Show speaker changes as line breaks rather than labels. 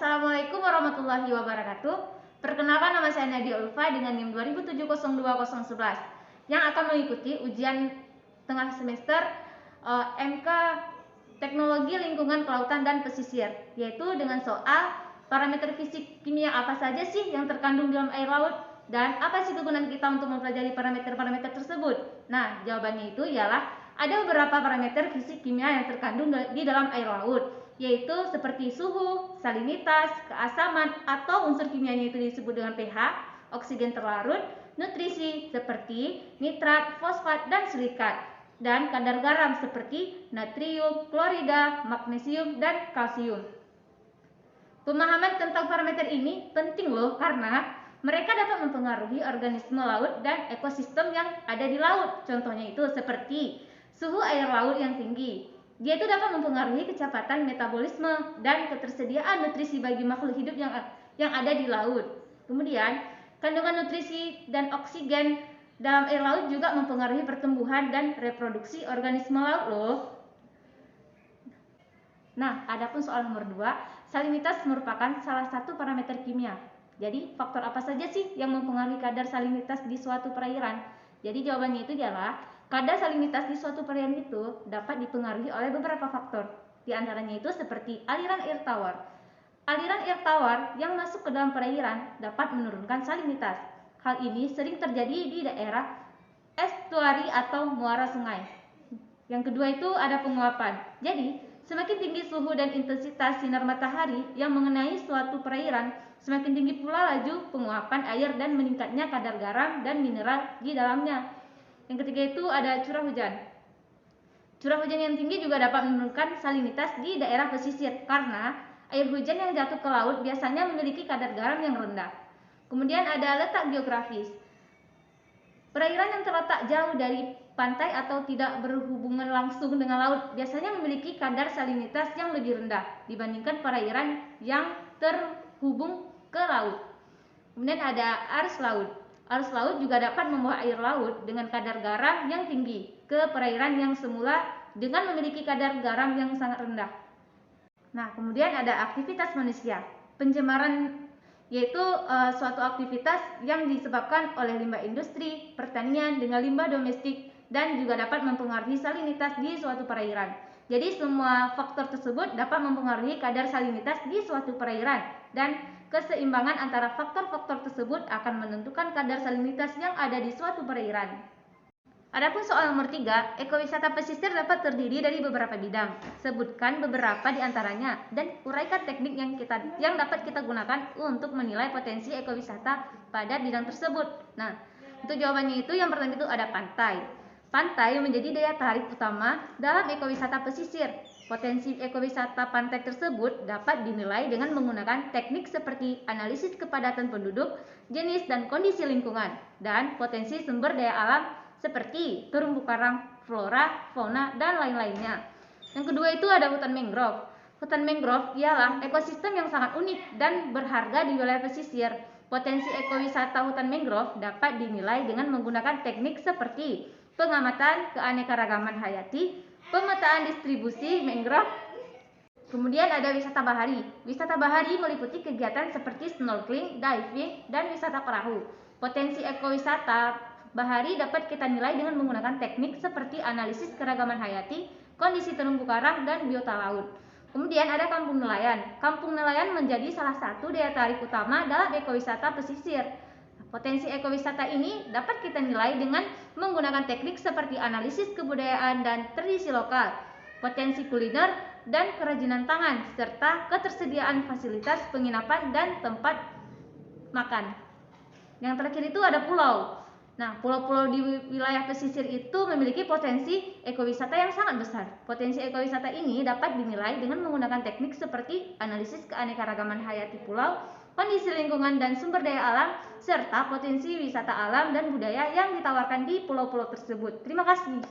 Assalamualaikum warahmatullahi wabarakatuh. Perkenalkan, nama saya Nadia Ulfa dengan NIM 2702011 yang akan mengikuti ujian tengah semester MK Teknologi Lingkungan Kelautan dan Pesisir, yaitu dengan soal parameter fisik kimia apa saja sih yang terkandung dalam air laut dan apa sih kegunaan kita untuk mempelajari parameter-parameter tersebut. Nah, jawabannya itu ialah ada beberapa parameter fisik kimia yang terkandung di dalam air laut, yaitu seperti suhu, salinitas, keasaman atau unsur kimianya itu disebut dengan pH, oksigen terlarut, nutrisi seperti nitrat, fosfat, dan silikat, dan kadar garam seperti natrium, klorida, magnesium, dan kalsium. Pemahaman tentang parameter ini penting loh, karena mereka dapat mempengaruhi organisme laut dan ekosistem yang ada di laut. Contohnya itu seperti suhu air laut yang tinggi. Dia itu dapat mempengaruhi kecepatan metabolisme dan ketersediaan nutrisi bagi makhluk hidup yang ada di laut. Kemudian, kandungan nutrisi dan oksigen dalam air laut juga mempengaruhi pertumbuhan dan reproduksi organisme laut loh. Nah, adapun soal nomor 2, salinitas merupakan salah satu parameter kimia. Jadi, faktor apa saja sih yang mempengaruhi kadar salinitas di suatu perairan? Jadi, jawabannya itu adalah kadar salinitas di suatu perairan itu dapat dipengaruhi oleh beberapa faktor. Di antaranya itu seperti aliran air tawar. Aliran air tawar yang masuk ke dalam perairan dapat menurunkan salinitas. Hal ini sering terjadi di daerah estuari atau muara sungai. Yang kedua itu ada penguapan. Jadi, semakin tinggi suhu dan intensitas sinar matahari yang mengenai suatu perairan, semakin tinggi pula laju penguapan air dan meningkatnya kadar garam dan mineral di dalamnya. Yang ketiga itu ada curah hujan. Curah hujan yang tinggi juga dapat menurunkan salinitas di daerah pesisir karena air hujan yang jatuh ke laut biasanya memiliki kadar garam yang rendah. Kemudian ada letak geografis. Perairan yang terletak jauh dari pantai atau tidak berhubungan langsung dengan laut biasanya memiliki kadar salinitas yang lebih rendah dibandingkan perairan yang terhubung ke laut. Kemudian ada arus laut. Arus laut juga dapat membawa air laut dengan kadar garam yang tinggi ke perairan yang semula dengan memiliki kadar garam yang sangat rendah. Nah, kemudian ada aktivitas manusia. Pencemaran yaitu suatu aktivitas yang disebabkan oleh limbah industri, pertanian dengan limbah domestik dan juga dapat mempengaruhi salinitas di suatu perairan. Jadi semua faktor tersebut dapat mempengaruhi kadar salinitas di suatu perairan dan keseimbangan antara faktor-faktor tersebut akan menentukan kadar salinitas yang ada di suatu perairan. Adapun soal nomor 3, ekowisata pesisir dapat terdiri dari beberapa bidang. Sebutkan beberapa di antaranya dan uraikan teknik yang dapat kita gunakan untuk menilai potensi ekowisata pada bidang tersebut. Nah, untuk jawabannya itu yang pertama itu ada pantai. Pantai menjadi daya tarik utama dalam ekowisata pesisir. Potensi ekowisata pantai tersebut dapat dinilai dengan menggunakan teknik seperti analisis kepadatan penduduk, jenis dan kondisi lingkungan, dan potensi sumber daya alam seperti terumbu karang, flora, fauna, dan lain-lainnya. Yang kedua itu ada hutan mangrove. Hutan mangrove ialah ekosistem yang sangat unik dan berharga di wilayah pesisir. Potensi ekowisata hutan mangrove dapat dinilai dengan menggunakan teknik seperti pengamatan keanekaragaman hayati, pemetaan distribusi mangrove. Kemudian ada wisata bahari. Wisata bahari meliputi kegiatan seperti snorkeling, diving, dan wisata perahu. Potensi ekowisata bahari dapat kita nilai dengan menggunakan teknik seperti analisis keragaman hayati, kondisi terumbu karang, dan biota laut. Kemudian ada kampung nelayan. Kampung nelayan menjadi salah satu daya tarik utama dalam ekowisata pesisir. Potensi ekowisata ini dapat kita nilai dengan menggunakan teknik seperti analisis kebudayaan dan tradisi lokal, potensi kuliner dan kerajinan tangan, serta ketersediaan fasilitas penginapan dan tempat makan. Yang terakhir itu ada pulau. Nah, pulau-pulau di wilayah pesisir itu memiliki potensi ekowisata yang sangat besar. Potensi ekowisata ini dapat dinilai dengan menggunakan teknik seperti analisis keanekaragaman hayati pulau, kondisi lingkungan dan sumber daya alam, serta potensi wisata alam dan budaya yang ditawarkan di pulau-pulau tersebut. Terima kasih.